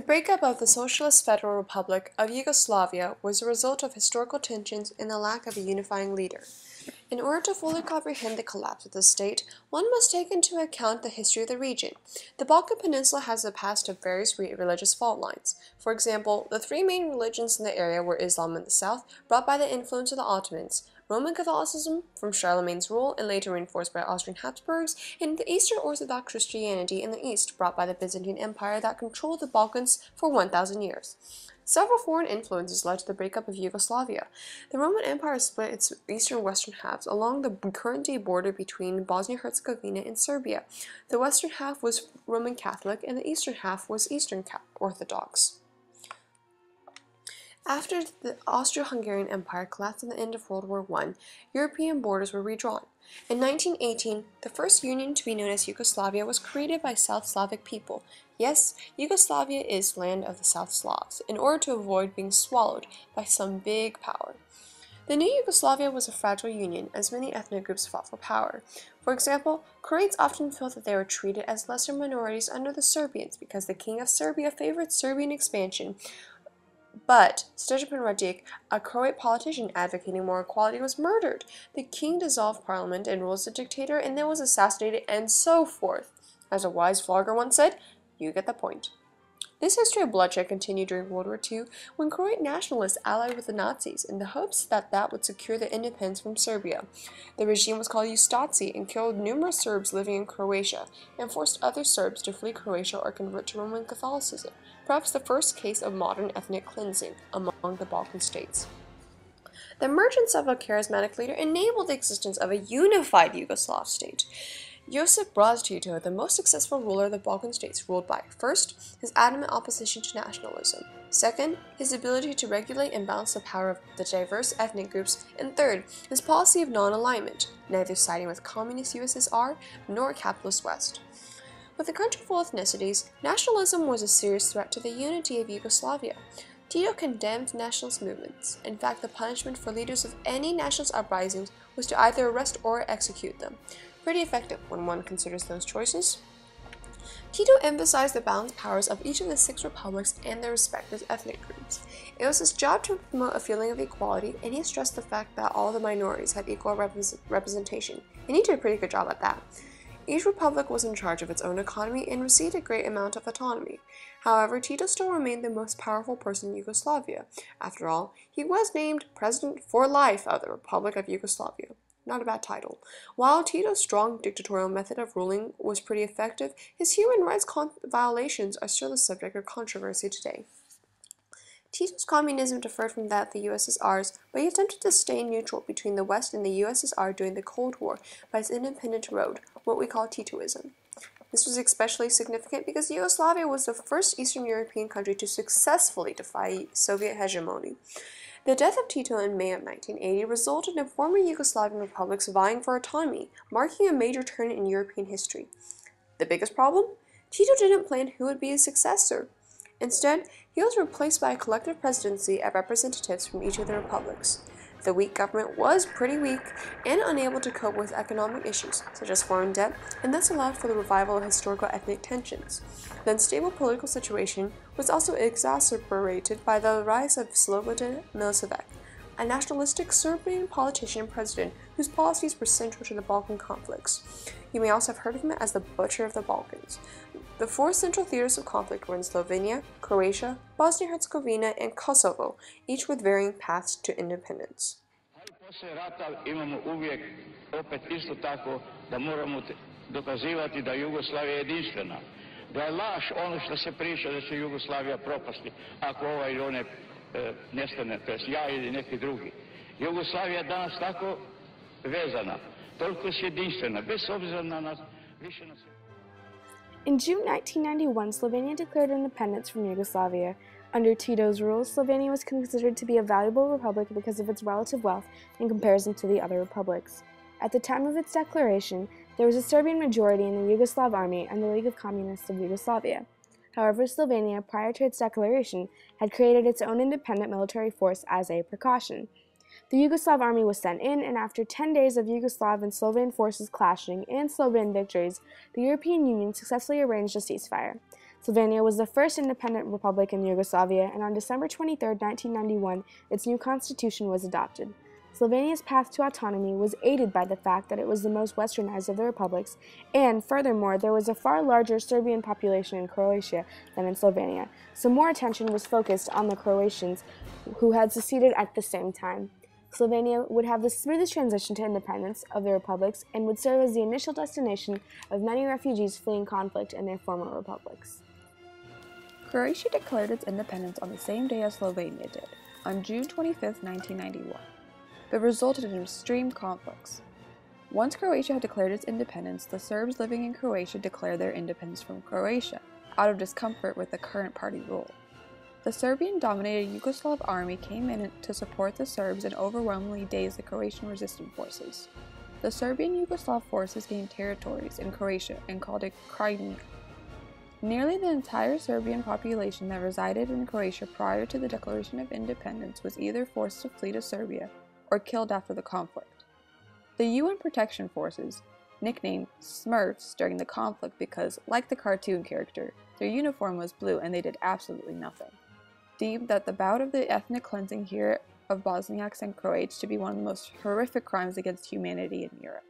breakup of the Socialist Federal Republic of Yugoslavia was a result of historical tensions and the lack of a unifying leader. In order to fully comprehend the collapse of the state, one must take into account the history of the region. The Balkan Peninsula has a past of various religious fault lines. For example, the three main religions in the area were Islam in the south, brought by the influence of the Ottomans, Roman Catholicism from Charlemagne's rule and later reinforced by Austrian Habsburgs, and the Eastern Orthodox Christianity in the east, brought by the Byzantine Empire that controlled the Balkans for 1,000 years. Several foreign influences led to the breakup of Yugoslavia. The Roman Empire split its eastern and western halves along the current-day border between Bosnia-Herzegovina and Serbia. The western half was Roman Catholic and the eastern half was Eastern Orthodox. After the Austro-Hungarian Empire collapsed at the end of World War I, European borders were redrawn. In 1918, the first union to be known as Yugoslavia was created by South Slavic people. Yes, Yugoslavia is land of the South Slavs, in order to avoid being swallowed by some big power. The new Yugoslavia was a fragile union, as many ethnic groups fought for power. For example, Croats often felt that they were treated as lesser minorities under the Serbians because the King of Serbia favored Serbian expansion. But Stjepan Radic, a Croat politician advocating more equality, was murdered. The king dissolved parliament and ruled as a dictator and then was assassinated, and so forth. As a wise vlogger once said, you get the point. This history of bloodshed continued during World War II when Croat nationalists allied with the Nazis in the hopes that that would secure the independence from Serbia. The regime was called Ustaci and killed numerous Serbs living in Croatia and forced other Serbs to flee Croatia or convert to Roman Catholicism, perhaps the first case of modern ethnic cleansing among the Balkan states. The emergence of a charismatic leader enabled the existence of a unified Yugoslav state. Josip Broz Tito, the most successful ruler of the Balkan states, ruled by, first, his adamant opposition to nationalism, second, his ability to regulate and balance the power of the diverse ethnic groups, and third, his policy of non-alignment, neither siding with communist USSR nor capitalist West. With a country full of ethnicities, nationalism was a serious threat to the unity of Yugoslavia. Tito condemned nationalist movements. In fact, the punishment for leaders of any nationalist uprisings was to either arrest or execute them. Pretty effective when one considers those choices. Tito emphasized the balanced powers of each of the 6 republics and their respective ethnic groups. It was his job to promote a feeling of equality, and he stressed the fact that all the minorities had equal representation, and he did a pretty good job at that. Each republic was in charge of its own economy and received a great amount of autonomy. However, Tito still remained the most powerful person in Yugoslavia. After all, he was named President for life of the Republic of Yugoslavia. Not a bad title. While Tito's strong dictatorial method of ruling was pretty effective, his human rights violations are still the subject of controversy today. Tito's communism differed from that of the USSR's, but he attempted to stay neutral between the West and the USSR during the Cold War by his independent road, what we call Titoism. This was especially significant because Yugoslavia was the first Eastern European country to successfully defy Soviet hegemony. The death of Tito in May of 1980 resulted in former Yugoslavian republics vying for autonomy, marking a major turn in European history. The biggest problem? Tito didn't plan who would be his successor. Instead, he was replaced by a collective presidency of representatives from each of the republics. The weak government was pretty weak and unable to cope with economic issues, such as foreign debt, and thus allowed for the revival of historical ethnic tensions. The unstable political situation was also exacerbated by the rise of Slobodan Milosevic, a nationalistic Serbian politician and president whose policies were central to the Balkan conflicts. You may also have heard of him as the Butcher of the Balkans. The 4 central theaters of conflict were in Slovenia, Croatia, Bosnia-Herzegovina, and Kosovo, each with varying paths to independence. Posle rata imamo uvijek opet isto tako da moramo dokazivati da Jugoslavija je jedinstvena. Da je laž ono što se priča da će Jugoslavija propasti ako ovaj ili one nestane, to jest ja ili neki drugi. Jugoslavija je danas tako vezana, toliko je jedinstvena, bez obzira na nas, više nas. In June 1991, Slovenia declared independence from Yugoslavia. Under Tito's rule, Slovenia was considered to be a valuable republic because of its relative wealth in comparison to the other republics. At the time of its declaration, there was a Serbian majority in the Yugoslav Army and the League of Communists of Yugoslavia. However, Slovenia, prior to its declaration, had created its own independent military force as a precaution. The Yugoslav army was sent in, and after 10 days of Yugoslav and Slovene forces clashing and Slovene victories, the European Union successfully arranged a ceasefire. Slovenia was the first independent republic in Yugoslavia, and on December 23, 1991, its new constitution was adopted. Slovenia's path to autonomy was aided by the fact that it was the most westernized of the republics, and furthermore, there was a far larger Serbian population in Croatia than in Slovenia, so more attention was focused on the Croatians who had seceded at the same time. Slovenia would have the smoothest transition to independence of the republics and would serve as the initial destination of many refugees fleeing conflict in their former republics. Croatia declared its independence on the same day as Slovenia did, on June 25, 1991. But resulted in extreme conflicts. Once Croatia had declared its independence, the Serbs living in Croatia declared their independence from Croatia, out of discomfort with the current party rule. The Serbian-dominated Yugoslav army came in to support the Serbs and overwhelmingly dazed the Croatian resistance forces. The Serbian-Yugoslav forces gained territories in Croatia and called it Crimea. Nearly the entire Serbian population that resided in Croatia prior to the declaration of independence was either forced to flee to Serbia or killed after the conflict. The UN Protection Forces, nicknamed Smurfs during the conflict because, like the cartoon character, their uniform was blue and they did absolutely nothing, deemed that the bout of the ethnic cleansing here of Bosniaks and Croats to be one of the most horrific crimes against humanity in Europe.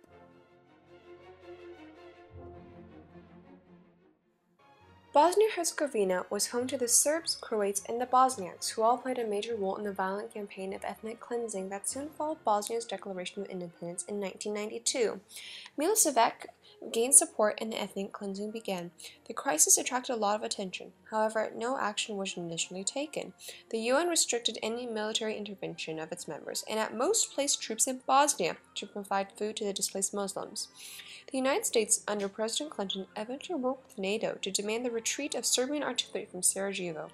Bosnia-Herzegovina was home to the Serbs, Croats, and the Bosniaks, who all played a major role in the violent campaign of ethnic cleansing that soon followed Bosnia's declaration of independence in 1992. Milosevic gained support and the ethnic cleansing began. The crisis attracted a lot of attention. However, no action was initially taken. The UN restricted any military intervention of its members and at most placed troops in Bosnia to provide food to the displaced Muslims. The United States, under President Clinton, eventually worked with NATO to demand the retreat of Serbian artillery from Sarajevo,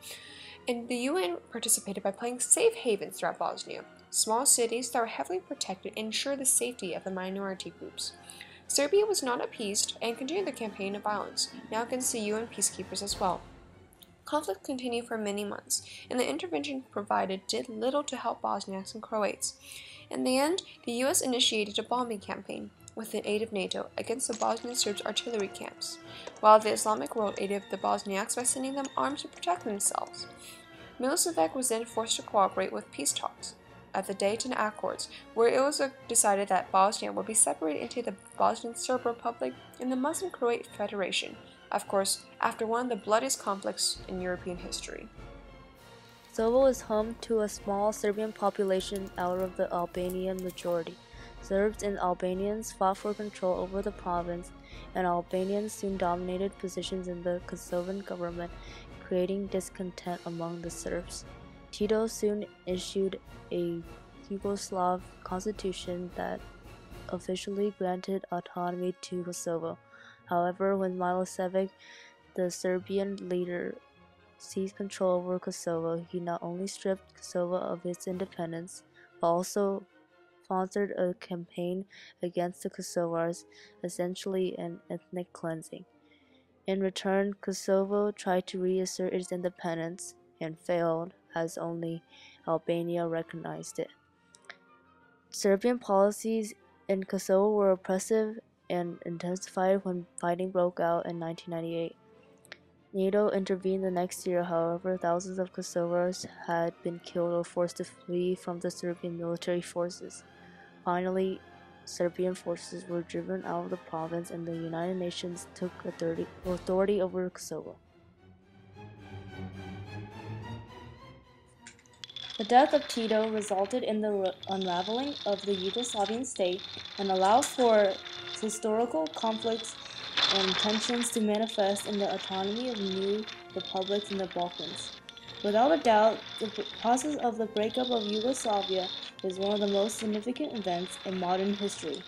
and the UN participated by playing safe havens throughout Bosnia. Small cities that were heavily protected ensured the safety of the minority groups. Serbia was not appeased and continued the campaign of violence, now against the UN peacekeepers as well. Conflict continued for many months, and the intervention provided did little to help Bosniaks and Croats. In the end, the US initiated a bombing campaign, with the aid of NATO, against the Bosnian Serbs' artillery camps, while the Islamic world aided the Bosniaks by sending them arms to protect themselves. Milosevic was then forced to cooperate with peace talks at the Dayton Accords, where it was decided that Bosnia would be separated into the Bosnian Serb Republic and the Muslim Croat Federation, of course, after one of the bloodiest conflicts in European history. Kosovo is home to a small Serbian population out of the Albanian majority. Serbs and Albanians fought for control over the province, and Albanians soon dominated positions in the Kosovan government, creating discontent among the Serbs. Tito soon issued a Yugoslav constitution that officially granted autonomy to Kosovo. However, when Milosevic, the Serbian leader, seized control over Kosovo, he not only stripped Kosovo of its independence, but also sponsored a campaign against the Kosovars, essentially an ethnic cleansing. In return, Kosovo tried to reassert its independence and failed, as only Albania recognized it. Serbian policies in Kosovo were oppressive and intensified when fighting broke out in 1998. NATO intervened the next year, however, thousands of Kosovars had been killed or forced to flee from the Serbian military forces. Finally, Serbian forces were driven out of the province and the United Nations took authority over Kosovo. The death of Tito resulted in the unraveling of the Yugoslavian state and allowed for historical conflicts and tensions to manifest in the autonomy of new republics in the Balkans. Without a doubt, the process of the breakup of Yugoslavia is one of the most significant events in modern history.